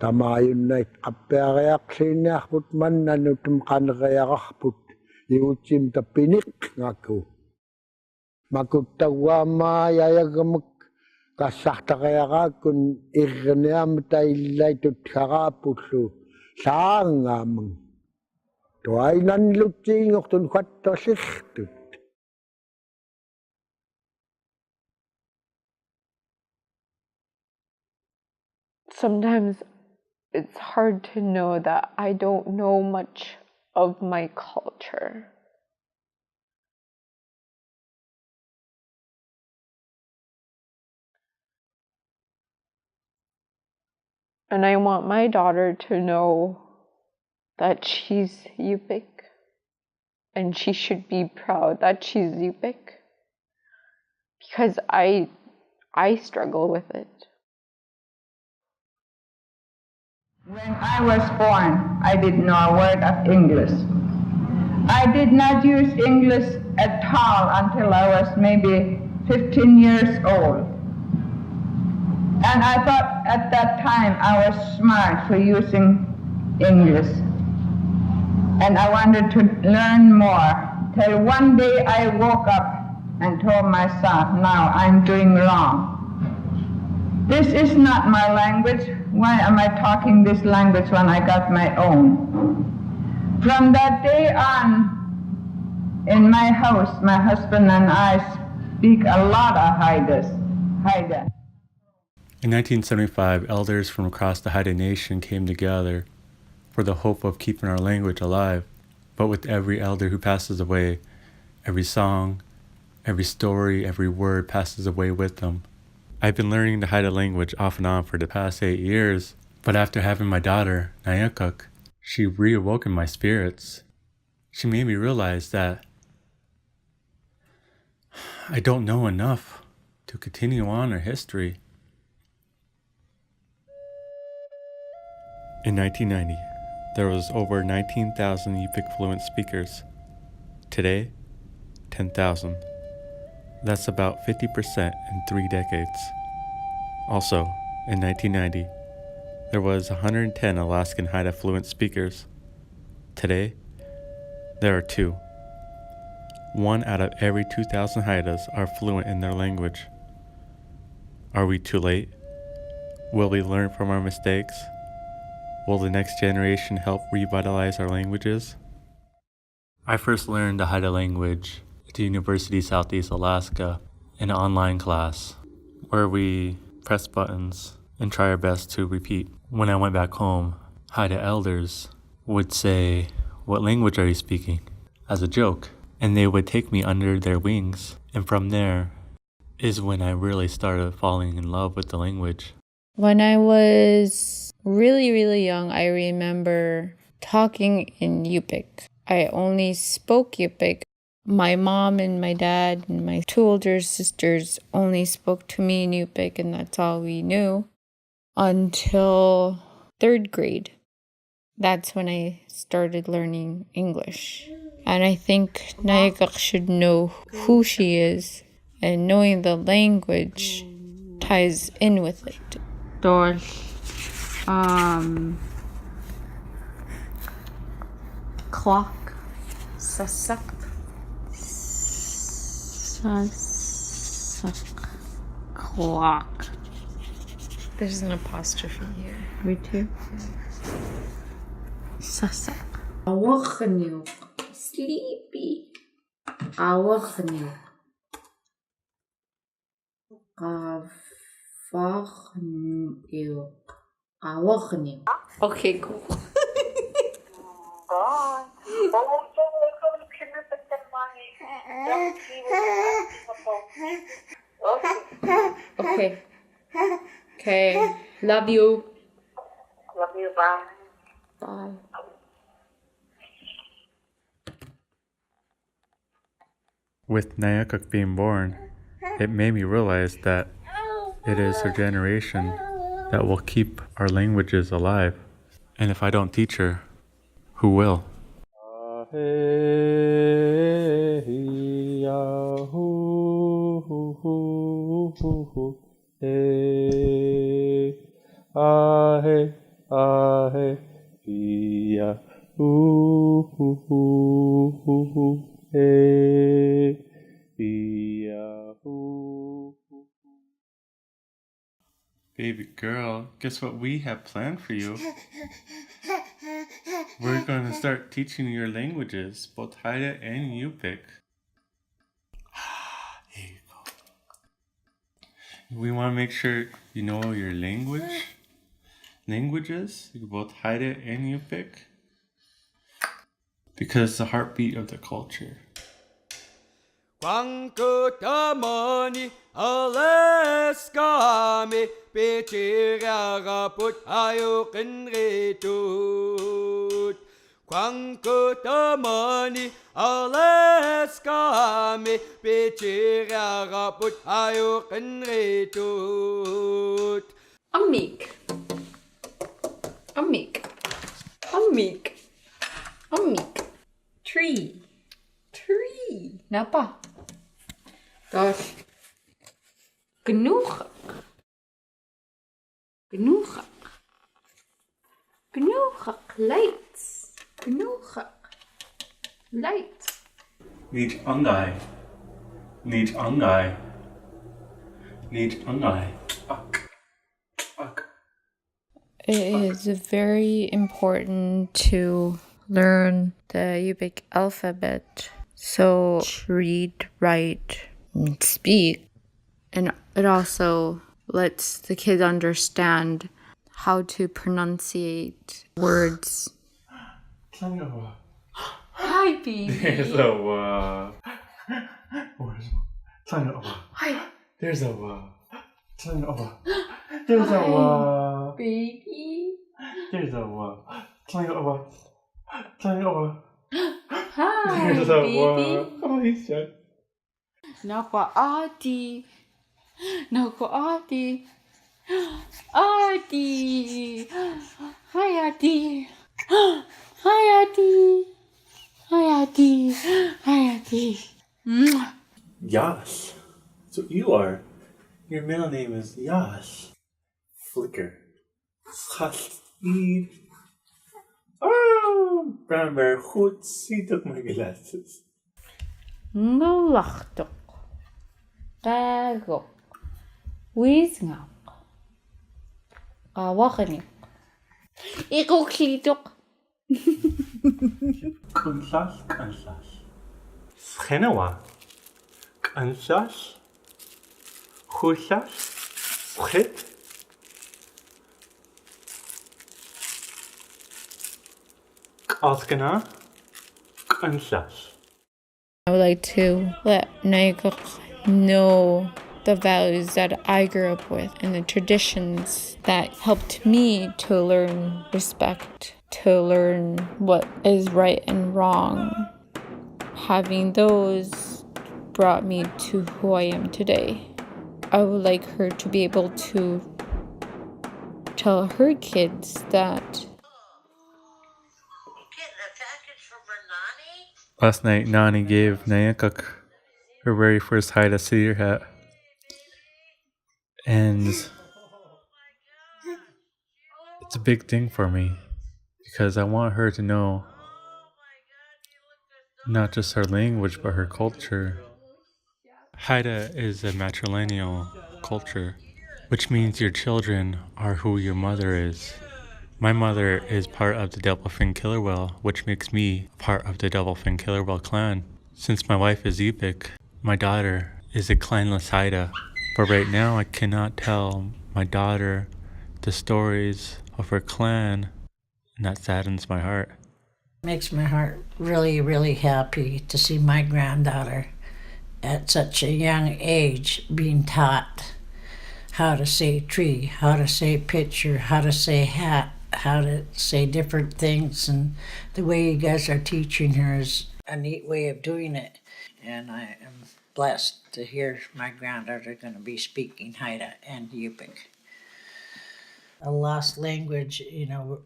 Tamaayunnait qappiariaqliinniarput mannanutum qaneриaqarput iutsim tappinik ngakku makuttauaamaa yayagamak kassartariaqaakkun irrniaama taillait haraapullu saangaamang tuainanluttiingortun fattorlirtut. Sometimes it's hard to know that I don't know much of my culture. And I want my daughter to know that she's Yupik, and she should be proud that she's Yupik, because I struggle with it. When I was born, I didn't know a word of English. I did not use English at all until I was maybe 15 years old. And I thought at that time I was smart for using English. And I wanted to learn more, till one day I woke up and told myself, now I'm doing wrong. This is not my language. Why am I talking this language when I got my own? From that day on, in my house, my husband and I speak a lot of Haida. In 1975, elders from across the Haida Nation came together for the hope of keeping our language alive. But with every elder who passes away, every song, every story, every word passes away with them. I've been learning the Haida language off and on for the past 8 years, but after having my daughter, Nayakuk, she reawoken my spirits. She made me realize that I don't know enough to continue on our history. In 1990, there was over 19,000 Yupik fluent speakers. Today, 10,000. That's about 50% in 3 decades. Also, in 1990, there was 110 Alaskan Haida fluent speakers. Today, there are 2. 1 out of every 2,000 Haidas are fluent in their language. Are we too late? Will we learn from our mistakes? Will the next generation help revitalize our languages? I first learned the Haida language at the University of Southeast Alaska in an online class where we press buttons and try our best to repeat. When I went back home, Haida elders would say, "What language are you speaking?" as a joke, and they would take me under their wings. And from there is when I really started falling in love with the language. When I was really young, I remember talking in Yupik. I only spoke Yupik. My mom and my dad and my 2 older sisters only spoke to me in Yupik, and that's all we knew until 3rd grade. That's when I started learning English. And I think Nayakuk should know who she is, and knowing the language ties in with it. Dol, clock, sasak, clock. There's an apostrophe here. Me too. Sasak. Awakhanyo. Sleepy. Awakhanyo. Awakhanyo. Okay, cool. Okay. Love you. Love you, bye. Bye. With Nayakuk being born, it made me realize that it is her generation that will keep our languages alive. And if I don't teach her, who will? hey, yahoo. Baby girl, guess what we have planned for you? We're going to start teaching you your languages, both Haida and Yupik. Here you go. We want to make sure you know your languages, both Haida and Yupik, because it's the heartbeat of the culture. Quankutamani Alaskami Pichiragaput Ayukinritut Quankutamani Alaskami Pichiragaput Ayukinritut Amik. Amik. Amik. Amik. Tree. Tree. Napa. Dos. Genoeg. Genoeg. Genoeg. Lights. Genoeg. Lights. Niet angai. Niet angai. Niet angai. Ak. Ak. It is very important to learn the Yupik alphabet. So read, write, and speak. And it also lets the kids understand how to pronunciate words. Hi, baby. There's a wa. Hi, There's a wa. There's a wa. baby. There's a wa. Hi, There's a wa. baby. Oh, he's shy. Nako Adi. Nako Adi. Adi. Hi, Adi. Hi, Adi. Hi, Adi. Hi, Adi. Mwah. Yash. That's what you are. Your middle name is Yash. Flicker. Chassid. Oh, brown bear. Goed, he took my glasses. Ngelachtok. Kagok. Wisngak. Kawakinik. Ikukitok. Kansas. Schenawa. Kansas. Husas. Schit. Kaskana. Kansas. I would like to let Naikok know the values that I grew up with and the traditions that helped me to learn respect, to learn what is right and wrong. Having those brought me to who I am today. I would like her to be able to tell her kids that Last night, Nani gave Nayakuk her very first Haida Cedar hat. And it's a big thing for me because I want her to know not just her language, but her culture. Haida is a matrilineal culture, which means your children are who your mother is. My mother is part of the Doublefin Killerwell, which makes me part of the Doublefin Killerwell clan. Since my wife is Yupik, my daughter is a clanless Haida. But right now I cannot tell my daughter the stories of her clan, and that saddens my heart. Makes my heart really, really happy to see my granddaughter at such a young age being taught how to say tree, how to say picture, how to say hat, how to say different things, and the way you guys are teaching her is a neat way of doing it. And I am blessed to hear my granddaughter going to be speaking Haida and Yupik. A lost language,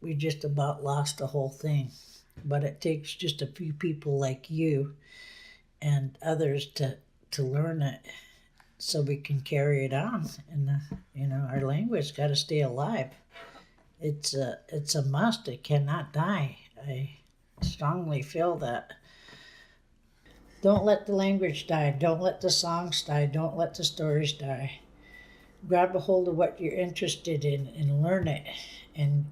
we just about lost the whole thing. But it takes just a few people like you and others to learn it so we can carry it on. And, our language got to stay alive. It's a must. It cannot die. I strongly feel that Don't let the language die. Don't let the songs die. Don't let the stories die. Grab a hold of what you're interested in and learn it, and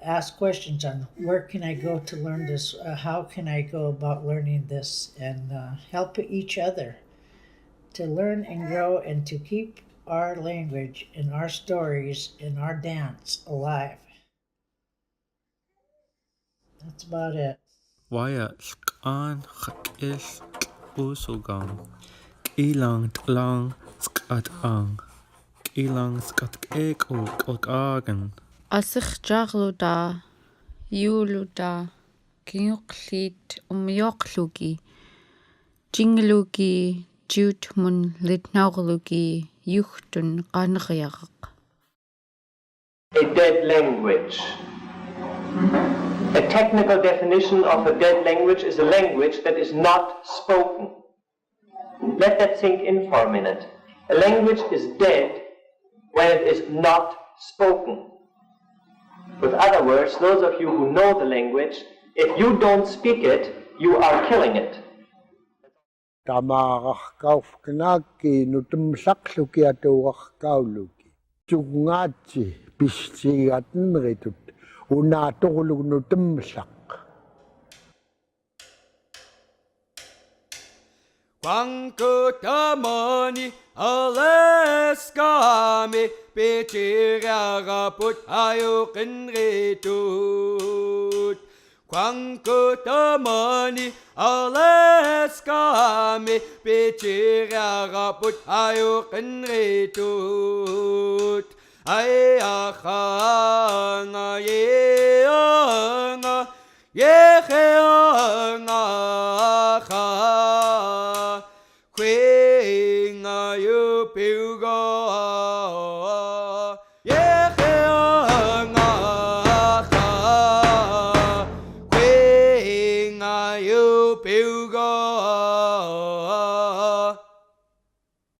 ask questions on where can I go to learn this, how can I go about learning this, and help each other to learn and grow and to keep our language and our stories and our dance alive. That's about it. Waya skan is usugang. Ilang tlang skat ang. Ilang skat ek o kalkagan. Asich jagluda, yuluda, kinyuklit umyoklugi, jinglugi, jutmun litnauglugi, yuchtun qanriyaq. A dead language. A technical definition of a dead language is a language that is not spoken. Let that sink in for a minute. A language is dead when it is not spoken. With other words, those of you who know the language, if you don't speak it, you are killing it. Tamararkaufknaaki nutumsaqluki atuarkauluki. Tungaatsi pissiigatenritut unaatoquluk nutumsaq. Quankutamani Alaskami Pichiragaput Ayukinritut Quankutamani Alaskami Pichiragaput Ayukinritut Ayachanga yeanga yecheanga Queen, you pilgrim.